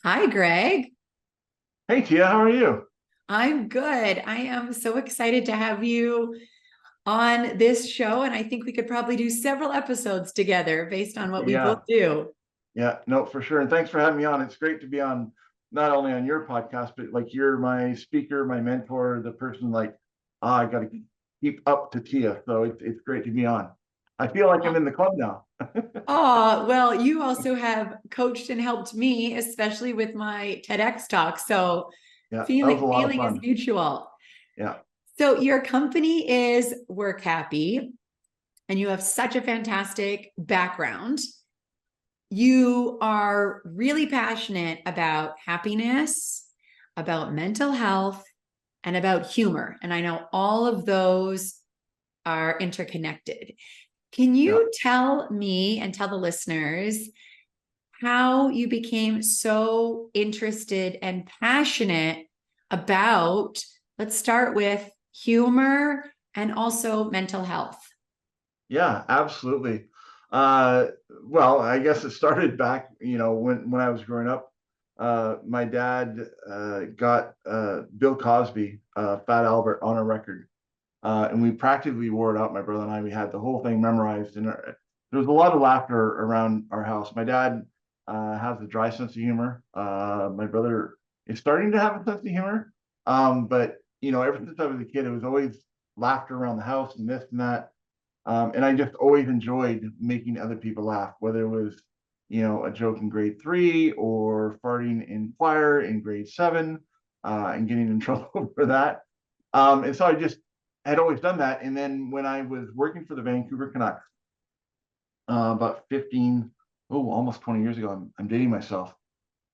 Hi, Greg. Hey Tia, how are you? I'm good. I am so excited to have you on this show, and I think we could probably do several episodes together based on what we both Yeah, do. yeah, no, for sure. And thanks for having me on. It's great to be on not only on your podcast, but like you're my speaker, my mentor, the person I got to keep up to Tia. So it's great to be on. I feel like I'm in the club now. Oh, well, you also have coached and helped me, especially with my TEDx talk. So Yeah, that was a lot of feeling is fun. mutual. Yeah, So your company is WorkHappy, and you have such a fantastic background. You are really passionate about happiness, about mental health, and about humor. And I know all of those are interconnected. Can yeah. you tell me and tell the listeners how you became so interested and passionate about, let's start with humor and also mental health? Yeah, absolutely. Well, I guess it started back, when I was growing up. My dad got Bill Cosby, Fat Albert on a record, and we practically wore it out. My brother and I, we had the whole thing memorized, and there was a lot of laughter around our house. My dad has a dry sense of humor. My brother is starting to have a sense of humor, but ever since I was a kid, it was always laughter around the house and this and that. And I just always enjoyed making other people laugh, whether it was, a joke in grade 3 or farting in choir in grade 7 and getting in trouble for that. And so I just had always done that. And then when I was working for the Vancouver Canucks about 15, almost 20 years ago, I'm dating myself.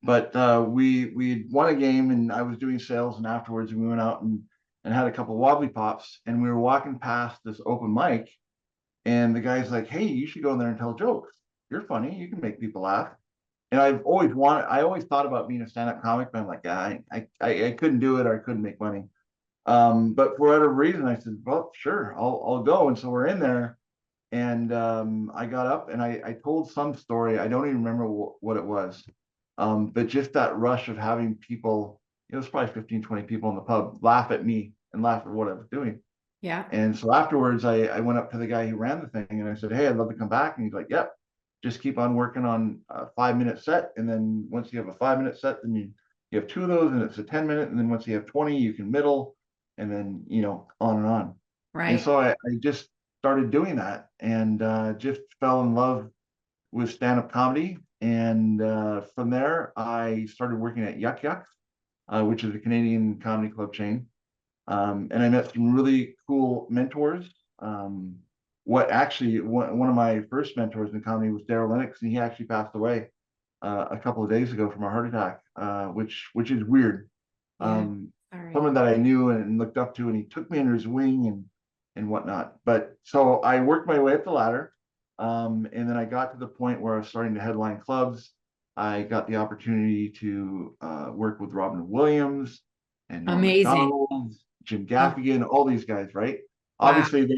But we won a game, and I was doing sales, and afterwards we went out and had a couple wobbly pops, and we were walking past this open mic, and the guy's like, "Hey, you should go in there and tell jokes. You're funny. You can make people laugh." And I always thought about being a stand-up comic, but I'm like, I couldn't do it, or I couldn't make money. But for whatever reason, I said, "Well, sure, I'll go." And so we're in there, and I got up and I told some story. I don't even remember what it was, but just that rush of having people, it was probably 15, 20 people in the pub, laugh at me and laugh at what I was doing. Yeah. And so afterwards, I went up to the guy who ran the thing and I said, "Hey, I'd love to come back." And he's like, "Yep, just keep on working on a 5 minute set. And then once you have a 5 minute set, then you have two of those and it's a 10 minute. And then once you have 20, you can middle and then, on and on." And Right. so I just started doing that and just fell in love with stand up comedy. And from there, I started working at Yuck Yucks, which is a Canadian comedy club chain, and I met some really cool mentors. What actually one of my first mentors in comedy was Daryl Lennox, and he actually passed away a couple of days ago from a heart attack, which is weird. Yeah. Um, Sorry. Someone that I knew and looked up to, and he took me under his wing and whatnot. But so I worked my way up the ladder, and then I got to the point where I was starting to headline clubs. I got the opportunity to work with Robin Williams and Norm Amazing. Macdonald, Jim Oh, Gaffigan, all these guys, right? wow. Obviously, they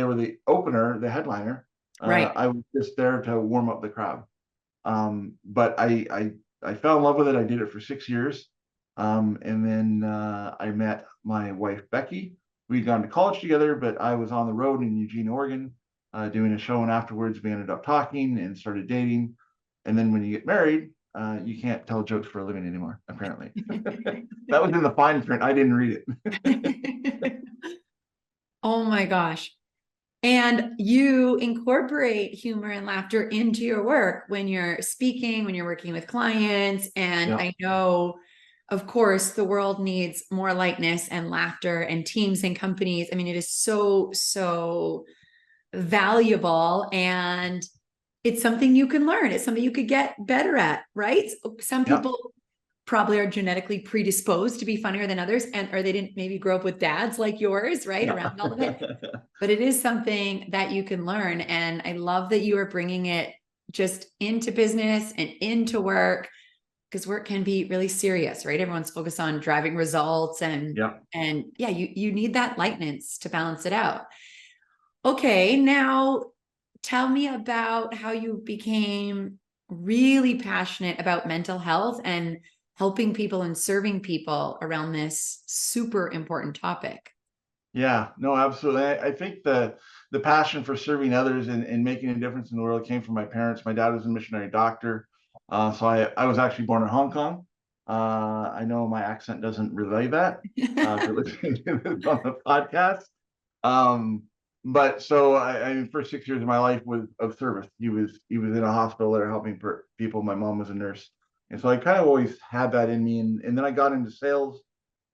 were the opener, the headliner. Right. I was just there to warm up the crowd. But I fell in love with it. I did it for 6 years, and then I met my wife Becky. We'd gone to college together, but I was on the road in Eugene, Oregon, doing a show, and afterwards we ended up talking and started dating. And then when you get married, you can't tell jokes for a living anymore, apparently. That was in the fine print. I didn't read it. Oh my gosh. And you incorporate humor and laughter into your work when you're speaking, when you're working with clients. And Yeah, I know, of course, the world needs more lightness and laughter and teams and companies. I mean, it is so, so valuable. And it's something you can learn. It's something you could get better at, right? Some yeah, people probably are genetically predisposed to be funnier than others, and or they didn't maybe grow up with dads like yours, right? yeah. Around all of it. But it is something that you can learn. And I love that you are bringing it just into business and into work, because work can be really serious, right? Everyone's focused on driving results Yeah. and yeah, you need that lightness to balance it out. Okay, now tell me about how you became really passionate about mental health and helping people and serving people around this super important topic. Yeah, no, absolutely. I think the passion for serving others and making a difference in the world came from my parents. My dad was a missionary doctor. So I was actually born in Hong Kong. I know my accent doesn't relay that if you're listening to this on the podcast. Um, but so I mean, first 6 years of my life was of service. He was in a hospital there helping people. My mom was a nurse, and so I kind of always had that in me. And then I got into sales,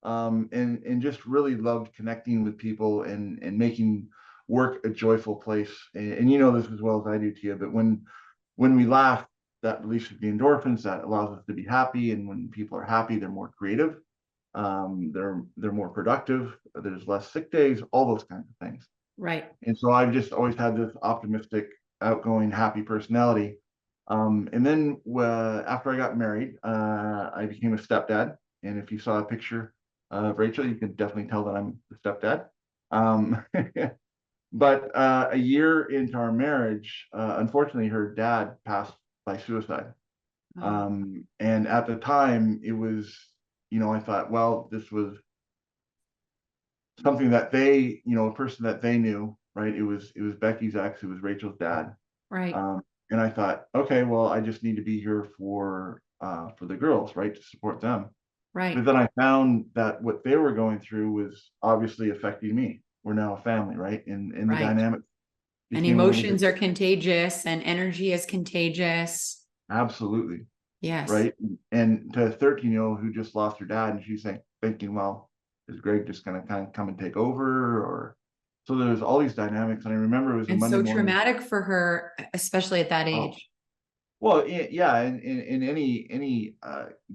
and just really loved connecting with people and making work a joyful place. And you know this as well as I do, Tia. But when we laugh, that releases the endorphins that allows us to be happy. And when people are happy, they're more creative. They're more productive. There's less sick days, all those kinds of things. Right. And so I've just always had this optimistic, outgoing, happy personality. And then after I got married, I became a stepdad. And if you saw a picture of Rachel, you can definitely tell that I'm the stepdad. Um, but a year into our marriage, unfortunately, her dad passed by suicide. Oh, And at the time, it was, I thought, well, this was something that a person that they knew, right? It was Becky's ex, it was Rachel's dad. right. And I thought, okay, well, I just need to be here for the girls, right, to support them. Right. But then I found that what they were going through was obviously affecting me. We're now a family, right? And the Right. dynamic And became a little bit emotions are contagious and energy is contagious. absolutely Yes. right. And to a 13-year-old who just lost her dad, and she's thinking, well, is Greg just going to kind of come and take over? Or so there's all these dynamics. And I remember it was a And Monday so morning. traumatic for her, especially at that Oh, age. well, yeah, in any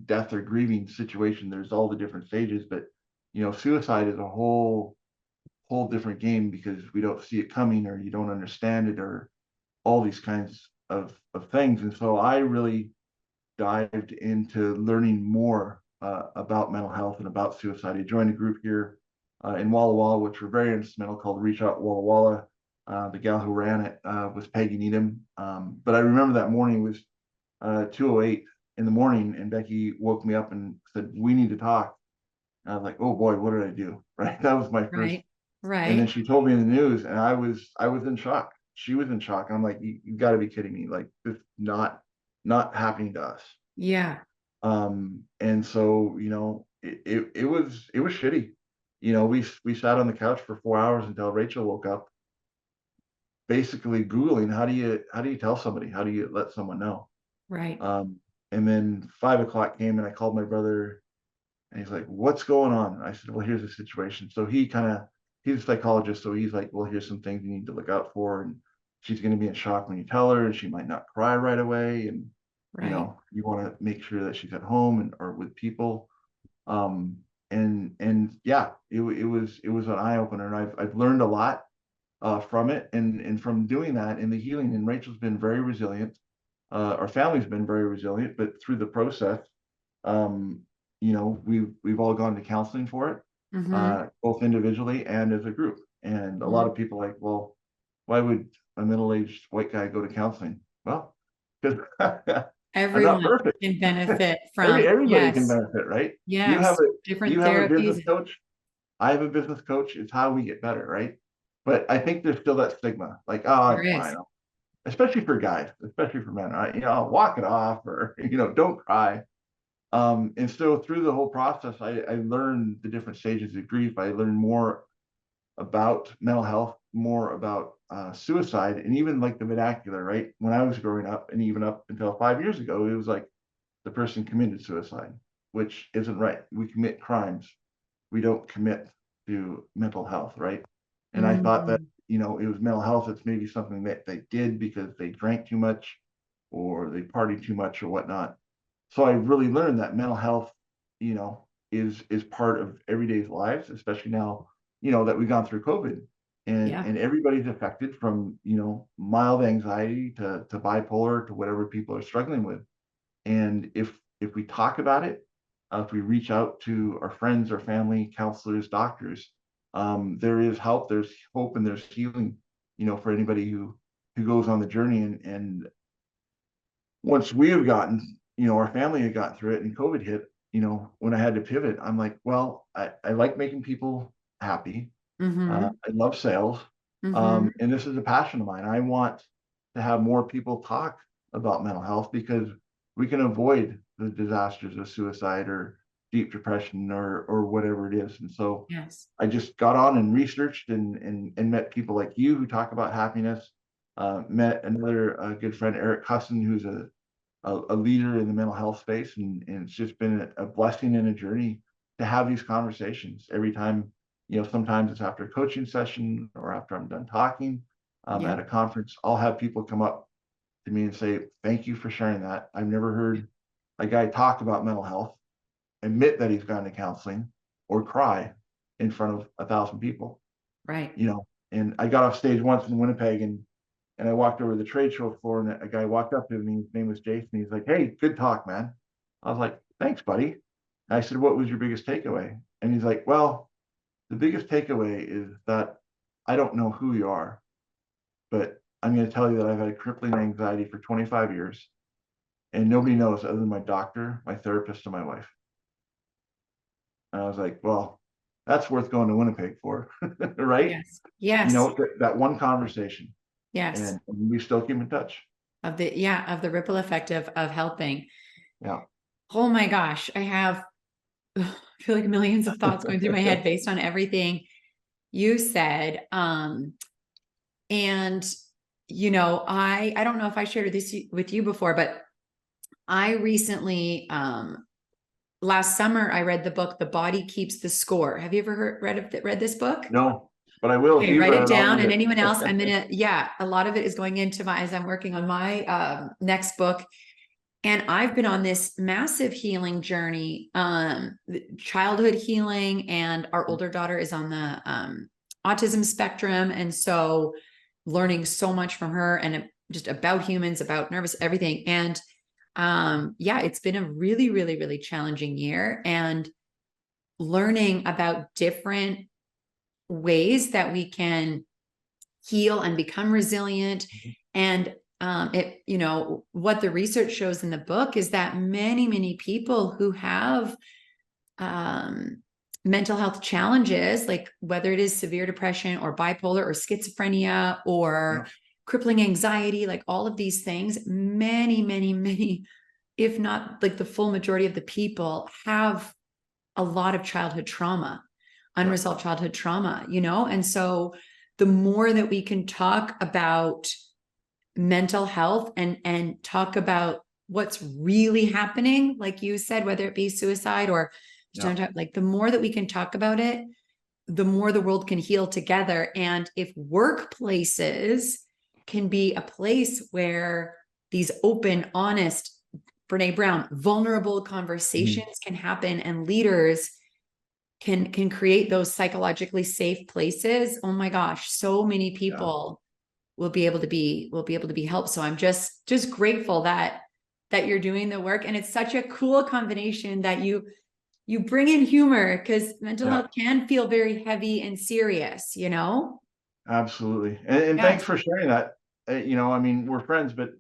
death or grieving situation, there's all the different stages, but suicide is a whole different game because we don't see it coming or you don't understand it or all these kinds of things. And so I really dived into learning more about mental health and about suicide. I joined a group here in Walla Walla, which were very instrumental, called Reach Out Walla Walla. The gal who ran it was Peggy Needham. But I remember that morning was 2:08 in the morning, and Becky woke me up and said, "We need to talk." And I was like, "Oh boy, what did I do?" Right? That was my first. Right. And then Right. she told me the news, and I was in shock. She was in shock. I'm like, "You got to be kidding me! Like this is not happening to us." Yeah. And so it was shitty. We sat on the couch for 4 hours until Rachel woke up, basically Googling how do you tell somebody, how do you let someone know. Right. um and then 5 o'clock came and I called my brother, and he's like, what's going on? And I said, well, here's the situation. So he's a psychologist, so he's like, well, here's some things you need to look out for, and she's going to be in shock when you tell her, and she might not cry right away, and Right. you want to make sure that she's at home and or with people. um and yeah, it was an eye opener, and I've learned a lot from it, and from doing that in the healing. And Rachel's been very resilient. Our family's been very resilient, but through the process, um we've all gone to counseling for it, Mm-hmm. both individually and as a group. And a lot Mm-hmm. of people like, well, why would a middle-aged white guy go to counseling? Well, because I'm not Everyone perfect. can benefit from, Everybody can yes, benefit, right? You have yes, a you different have a business therapies. coach. I have a business coach. It's how we get better, right? But I think there's still that stigma, like, oh, There I'm is. fine, especially for guys, especially for men. Walk it off, or don't cry. And so through the whole process, I learned the different stages of grief. I learned more about mental health, more about suicide, and even like the vernacular, right? When I was growing up, and even up until 5 years ago, it was like the person committed suicide, which isn't right. We commit crimes. We don't commit to mental health, right? And I thought that, Mhm. it was mental health. It's maybe something that they did because they drank too much or they partied too much or whatnot. So I really learned that mental health, is part of everyday's lives, especially now, that we've gone through COVID, and Yeah. and everybody's affected from, mild anxiety to bipolar to whatever people are struggling with. And if we talk about it, if we reach out to our friends, our family, counselors, doctors, there is help, there's hope, and there's healing, for anybody who goes on the journey. And once we have gotten, our family had gotten through it and COVID hit, when I had to pivot, I'm like, well, I like making people happy. Mm-hmm. I love sales. Mm-hmm. And this is a passion of mine. I want to have more people talk about mental health because we can avoid the disasters of suicide or deep depression or whatever it is. And so Yes. I just got on and researched and met people like you who talk about happiness. Met another good friend, Eric Cusson, who's a leader in the mental health space. And it's just been a blessing and a journey to have these conversations every time. Sometimes it's after a coaching session or after I'm done talking Yeah. at a conference. I'll have people come up to me and say, thank you for sharing that. I've never heard a guy talk about mental health, admit that he's gone to counseling, or cry in front of 1,000 people. Right. And I got off stage once in Winnipeg and I walked over to the trade show floor and a guy walked up to me. His name was Jason. He's like, hey, good talk, man. I was like, thanks, buddy. And I said, what was your biggest takeaway? And he's like, well, the biggest takeaway is that I don't know who you are, but I'm going to tell you that I've had crippling anxiety for 25 years and nobody knows other than my doctor, my therapist, and my wife. And I was like, well, that's worth going to Winnipeg for, right? Yes. Yes. That one conversation, Yes. and we still keep in touch. Of the ripple effect of helping. Yeah. Oh my gosh. I feel like millions of thoughts going through my head based on everything you said. And I don't know if I shared this with you before, but I recently, last summer, I read the book, The Body Keeps the Score. Have you ever read this book? No, but I will. Okay, write it down. And anyone else, a lot of it is going into as I'm working on my next book. And I've been on this massive healing journey, childhood healing, and our older daughter is on the autism spectrum. And so learning so much from her and just about humans, about nervous, everything. And it's been a really, really, really challenging year, and learning about different ways that we can heal and become resilient. And what the research shows in the book is that many, many people who have mental health challenges, like whether it is severe depression or bipolar or schizophrenia or crippling anxiety, like all of these things, many, many, many, if not like the full majority of the people, have a lot of childhood trauma, unresolved childhood trauma, and so the more that we can talk about mental health and talk about what's really happening, like you said, whether it be suicide or like the more that we can talk about it, the more the world can heal together. And if workplaces can be a place where these open, honest, Brene Brown, vulnerable conversations can happen, and leaders can create those psychologically safe places, oh my gosh, so many people will be able to be helped. So I'm just grateful that you're doing the work. And it's such a cool combination that you bring in humor, because mental health can feel very heavy and serious, Absolutely. And thanks for sharing that. We're friends, but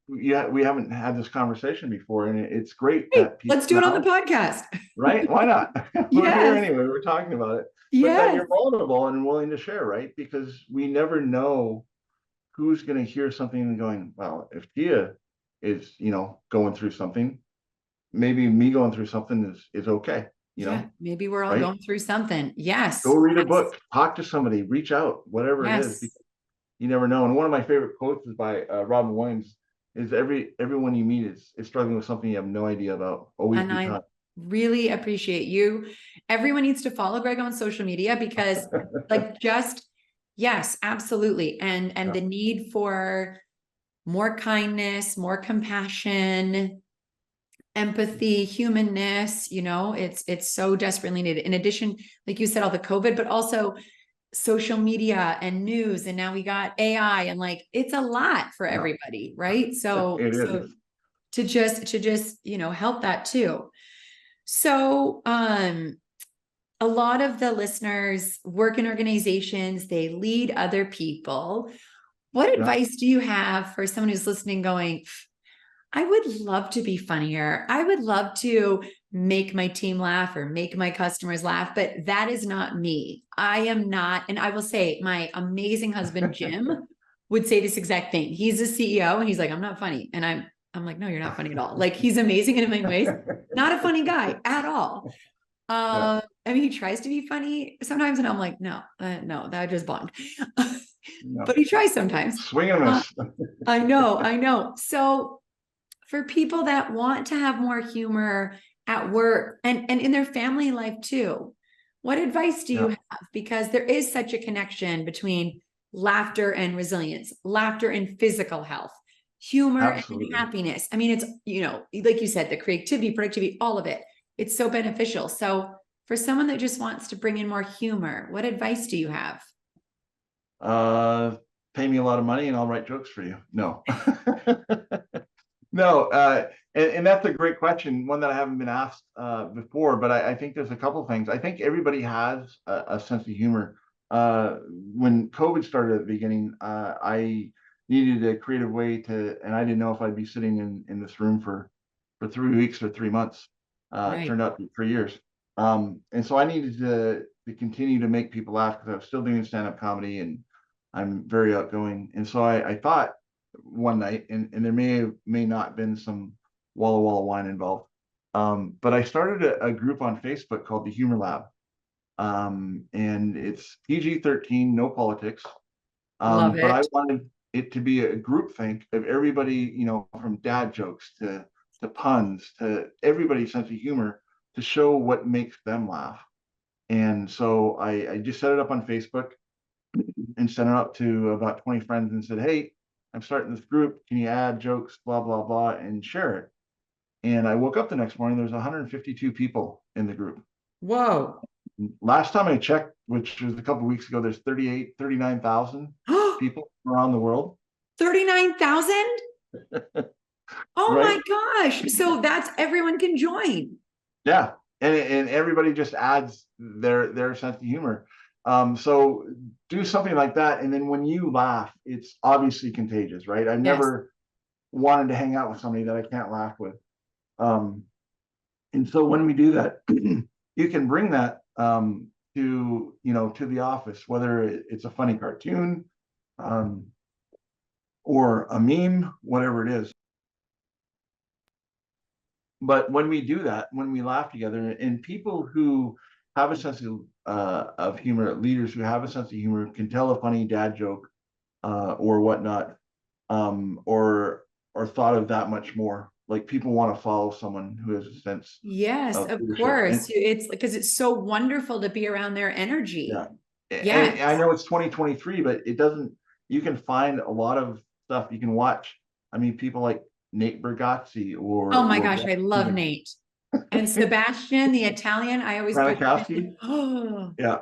we haven't had this conversation before, and it's great that people let's do it on the podcast. Right? Why not? We're here anyway. We're talking about it. But that you're vulnerable and willing to share, right? Because we never know who's going to hear something and going, well, if Tia is, going through something, maybe me going through something is okay. Maybe we're all going through something. Yes. Go read a book, talk to somebody, reach out, whatever it is. Because you never know. And one of my favorite quotes is by Robin Williams, is everyone you meet is struggling with something you have no idea about. Always be kind. Really appreciate you. Everyone needs to follow Greg on social media, because yes, absolutely. And the need for more kindness, more compassion, empathy, humanness, it's so desperately needed. In addition, like you said, all the COVID, but also social media and news. And now we got AI, and like, it's a lot for everybody. Right. So to just help that too. So, a lot of the listeners work in organizations, they lead other people. What advice do you have for someone who's listening going, I would love to be funnier. I would love to make my team laugh or make my customers laugh, but that is not me. I am not. And I will say, my amazing husband, Jim, would say this exact thing. He's a CEO and he's like, I'm not funny. And I'm like, no, you're not funny at all. Like, he's amazing in a million ways. Not a funny guy at all. Yeah. I mean, he tries to be funny sometimes, and I'm like, no, no, that just bombed. No. But he tries sometimes. Swing and Uh, miss. I know, I know. So for people that want to have more humor at work and in their family life too, what advice do you Yeah, have? Because there is such a connection between laughter and resilience, laughter and physical health, humor and absolutely. happiness. I mean, it's, like you said, the creativity, productivity, all of it. It's so beneficial. So for someone that just wants to bring in more humor, what advice do you have? Uh, Pay me a lot of money and I'll write jokes for you. No. No, and that's a great question, one that I haven't been asked before, but I think there's a couple of things. I think everybody has a sense of humor. When COVID started at the beginning, I needed a creative way to, and I didn't know if I'd be sitting in this room for 3 weeks or 3 months. It Right. turned out to be 3 years. And so I needed to continue to make people laugh because I was still doing stand-up comedy and I'm very outgoing. And so I thought one night, and there may not have been some Walla Walla wine involved. But I started a group on Facebook called the Humor Lab. And it's PG-13, no politics. Love But I it. wanted it to be a group think of everybody, from dad jokes to puns to everybody's sense of humor to show what makes them laugh. And so I just set it up on Facebook and sent it out to about 20 friends and said, hey, I'm starting this group. Can you add jokes, blah, blah, blah, and share it? And I woke up the next morning, there's 152 people in the group. Whoa. Last time I checked, which was a couple of weeks ago, there's 39,000 people around the world. 39,000? Oh Right? my gosh. So that's everyone can join. Yeah. And everybody just adds their sense of humor. So do something like that. And then when you laugh, it's obviously contagious, right? I've Yes. never wanted to hang out with somebody that I can't laugh with. Um, and so when we do that, you can bring that to the office, whether it's a funny cartoon um, or a meme, whatever it is. But when we do that, when we laugh together, and people who have a sense of humor, leaders who have a sense of humor, can tell a funny dad joke or whatnot, or thought of that much more. Like people want to follow someone who has a sense Yes, of of leadership. course. And It's because it's so wonderful to be around their yeah, energy. and I Yes. know it's 2023, but it doesn't. You can find a lot of stuff you can watch. I mean, people like Nate Bargatze Oh my or gosh, I love Nate. And Sebastian, the Italian, I always put him Branikowski. in. Oh, Yeah,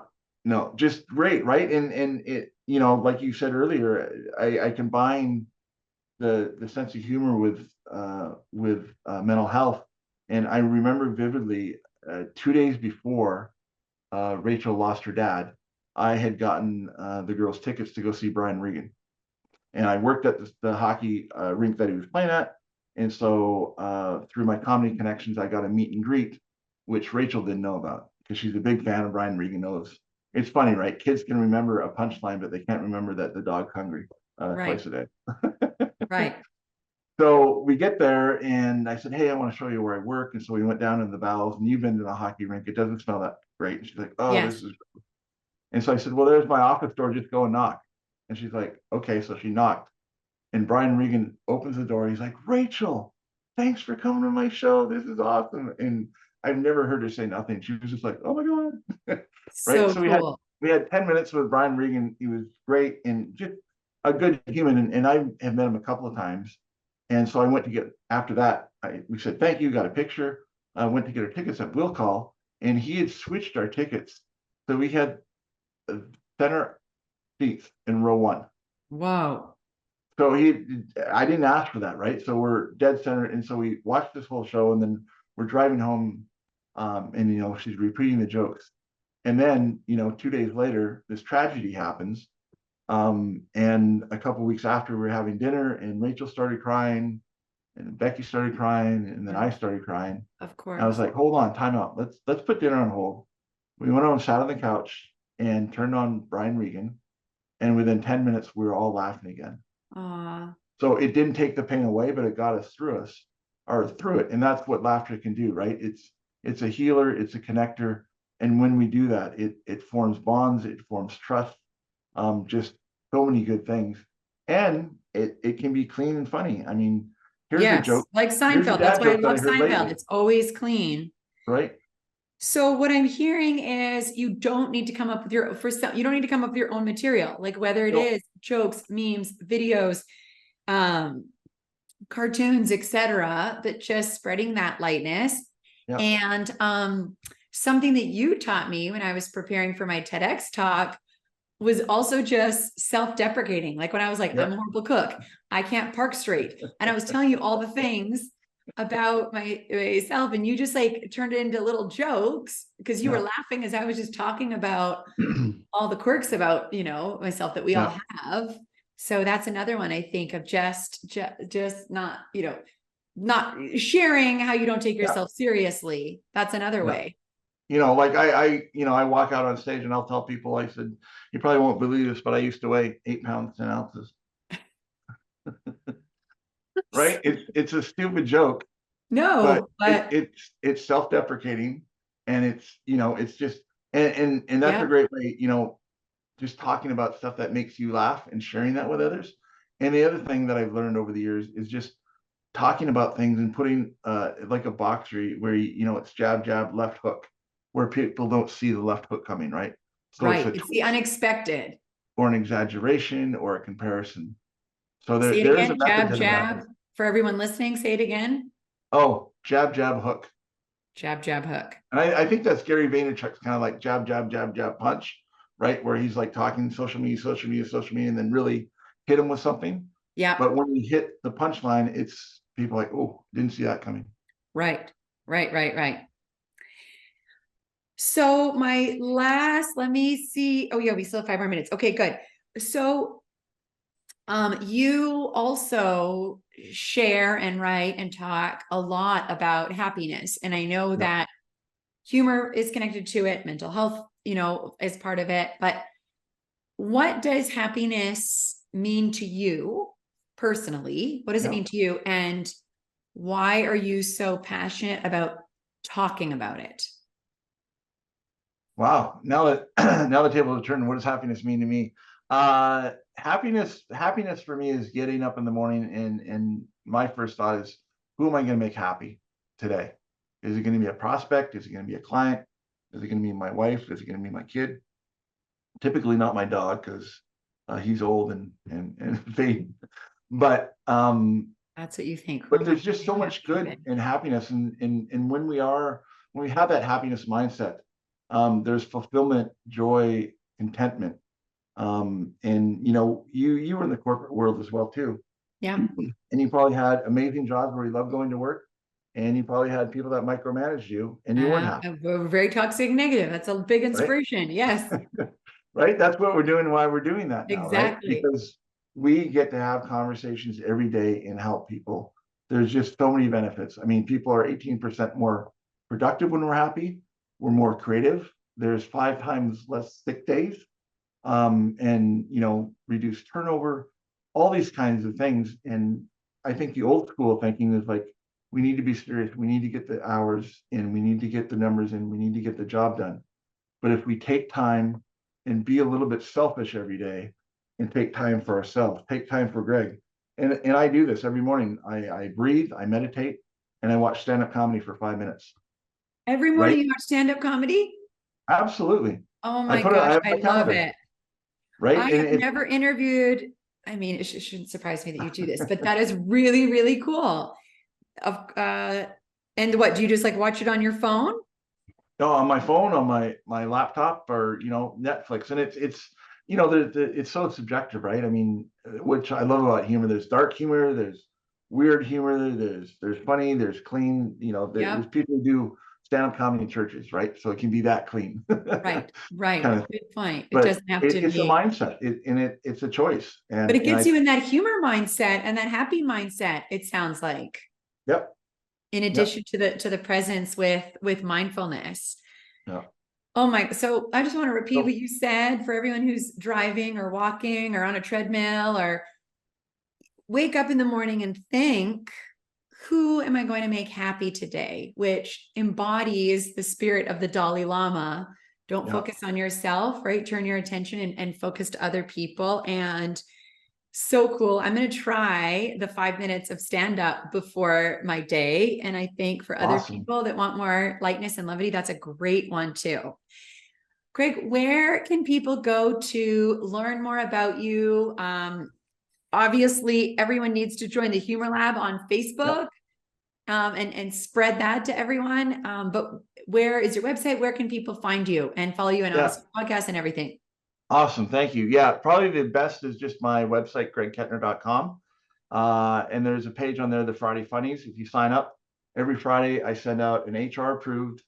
no, just great, right? And it, like you said earlier, I combine the sense of humor with mental health, and I remember vividly 2 days before Rachel lost her dad, I had gotten the girls tickets to go see Brian Regan, and I worked at the hockey rink that he was playing at, and so through my comedy connections, I got a meet and greet, which Rachel didn't know about because she's a big fan of Brian Regan. Knows it's funny, right? Kids can remember a punchline, but they can't remember that the dog's hungry right, twice a day. right. So we get there, and I said, "Hey, I want to show you where I work." And so we went down in the bowels, and you've been to the hockey rink. It doesn't smell that great. And she's like, "Oh, Yes. this is." And so I said, "Well, there's my office door. Just go and knock." And she's like, "Okay." So she knocked, and Brian Regan opens the door. He's like, "Rachel, thanks for coming to my show. This is awesome." And I've never heard her say nothing. She was just like, "Oh my god." Right. So So cool. we had 10 minutes with Brian Regan. He was great and just a good human. And I have met him a couple of times. And so I went to get after that. We said thank you, got a picture. I went to get our tickets at Will Call, and he had switched our tickets. So we had center seats in row one. Whoa. So I didn't ask for that, right? So we're dead center, and so we watched this whole show, and then we're driving home, and she's repeating the jokes, and then 2 days later, this tragedy happens, and a couple weeks after, we were having dinner, and Rachel started crying, and Becky started crying, and then I started crying. Of And I was course. like, hold on, time out. Let's put dinner on hold. We went on, sat on the couch, and turned on Brian Regan. And within 10 minutes, we were all laughing again. Aw. So it didn't take the pain away, but it got us through it. And that's what laughter can do, right? It's a healer, it's a connector. And when we do that, it forms bonds, it forms trust, just so many good things. And it can be clean and funny. I mean, here's a Yes, joke. like Here's a Seinfeld. That's dad why I joke that I love heard Seinfeld. lately, It's always clean. right? So what I'm hearing is you don't need to come up with you don't need to come up with your own material, like whether it No, is jokes, memes, videos, um, cartoons, etc., but just spreading that lightness. yeah, And something that you taught me when I was preparing for my TEDx talk was also just self-deprecating. Like when I was like, yeah, I'm a horrible cook, I can't park straight. And I was telling you all the things about myself, and you just like turned it into little jokes because you were yeah, laughing as I was just talking about all the quirks about, myself that we all yeah, have. So that's another one I think of just not, not sharing how you don't take yeah, yourself seriously. That's another yeah. way. Like I walk out on stage and I'll tell people, I said, you probably won't believe this, but I used to weigh 8 pounds, 10 ounces, right? It's a stupid joke, but No, but it's self-deprecating, and it's just, and that's a yeah, great way, just talking about stuff that makes you laugh and sharing that with others. And the other thing that I've learned over the years is just talking about things and putting like a boxery where it's jab, jab, left hook, where people don't see the left hook coming, right? So it's right. a It's the twist unexpected. or an exaggeration or a comparison. So Say it there is a again. method Jab, to the jab. madness. For everyone listening, say it again. Oh, jab, jab, hook. Jab, jab, hook. And I think that's Gary Vaynerchuk's kind of like jab, jab, jab, jab, punch, right? Where he's like talking social media, social media, social media, and then really hit him with something. Yeah. But when we hit the punchline, it's people like, oh, didn't see that coming. Right. Right. Right. Right. So my last, let me see. Oh yeah, we still have 5 more minutes. Okay, good. So you also share and write and talk a lot about happiness. And I know Yeah. that humor is connected to it, mental health, is part of it. But what does happiness mean to you personally? What does it Yeah. mean to you? And why are you so passionate about talking about it? Wow. Now that now the table is turned, what does happiness mean to me? Happiness for me is getting up in the morning, and my first thought is, who am I going to make happy today? Is it going to be a prospect? Is it going to be a client? Is it going to be my wife? Is it going to be my kid? Typically not my dog, because he's old and fading. But That's what you think. Who but am I there's just so much happy good with? in happiness, and when we have that happiness mindset, there's fulfillment, joy, contentment. And you were in the corporate world as well too, Yeah. and you probably had amazing jobs where you love going to work, and you probably had people that micromanaged you and you weren't happy, We're very toxic negative. That's a big right? inspiration. Yes, Right, that's what we're doing, why we're doing that now, right? exactly. Because we get to have conversations every day and help people. There's just so many benefits. I mean, people are 18% more productive when we're happy. We're more creative. There's 5 times less sick days, and reduced turnover, all these kinds of things. And I think the old school thinking is like, we need to be serious, we need to get the hours in, we need to get the numbers in, we need to get the job done. But if we take time and be a little bit selfish every day, and take time for ourselves, take time for Greg. And I do this every morning. I breathe, I meditate, and I watch stand-up comedy for 5 minutes. Every Right? morning you watch stand-up comedy? Absolutely. Oh I my put it, I gosh, have I my love calendar, it. right? I And have it never interviewed, I mean, it shouldn't surprise me that you do this, but that is really, really cool. Of and what, do you just like watch it on your phone? no, on my phone, on my laptop, or Netflix. And it's so subjective, right? I mean, which I love about humor. There's dark humor, there's weird humor, there's funny, there's clean. There's Yep. people who do stand-up comedy in churches, right? So it can be that clean. Right, right. Kind of, Good point. It but doesn't have to it's a be, mindset, it's a choice. but it And gets I, you in that humor mindset and that happy mindset, it sounds like, yep, in yep, addition to the presence with mindfulness. yep. Oh my, so I just want to repeat what So you said for everyone who's driving or walking or on a treadmill, or wake up in the morning and think, who am I going to make happy today? Which embodies the spirit of the Dalai Lama. Don't yeah, focus on yourself, right? Turn your attention and focus to other people. And so cool. I'm going to try the 5 minutes of stand up before my day. And I think for other awesome. people that want more lightness and levity, that's a great one too. Greg, where can people go to learn more about you? Obviously, everyone needs to join the Humor Lab on Yep. Facebook, and spread that to everyone. But where is your website? Where can people find you and follow you, and Yeah. obviously podcast and everything? Awesome. Thank you. Yeah. Probably the best is just my website, gregkettner.com. And there's a page on there, the Friday Funnies. If you sign up every Friday, I send out an HR approved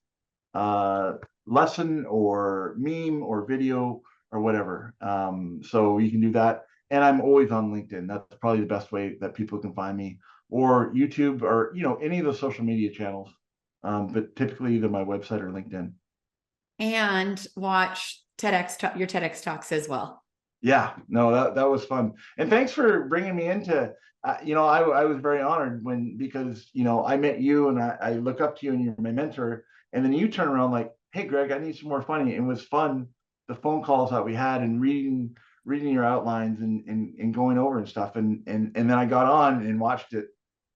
uh, lesson or meme or video or whatever. So you can do that. And I'm always on LinkedIn. That's probably the best way that people can find me, or YouTube, or any of the social media channels. But typically either my website or LinkedIn. And watch your TEDx talks as well. Yeah, no, that was fun. And thanks for bringing me into, I was very honored because, I met you and I look up to you and you're my mentor. And then you turn around like, hey, Greg, I need some more funny. It was fun, the phone calls that we had and reading your outlines and going over and stuff. And then I got on and watched it,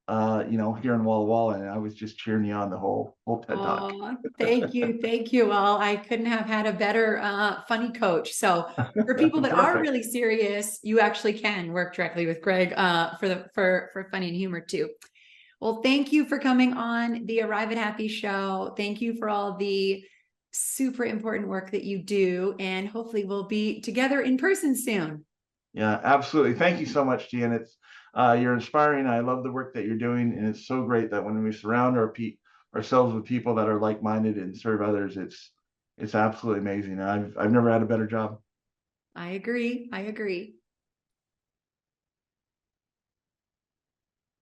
here in Walla Walla, and I was just cheering you on the whole TED Talk. Oh, thank you. Thank you. Well, I couldn't have had a better funny coach. So for people that are Perfect. really serious, you actually can work directly with Greg for funny and humor too. Well, thank you for coming on the Arrive at Happy show. Thank you for all the super important work that you do. And hopefully we'll be together in person soon. Yeah, absolutely. Thank you so much, Gian. You're inspiring. I love the work that you're doing, and it's so great that when we surround ourselves with people that are like-minded and serve others, it's absolutely amazing. I've never had a better job. I agree. I agree.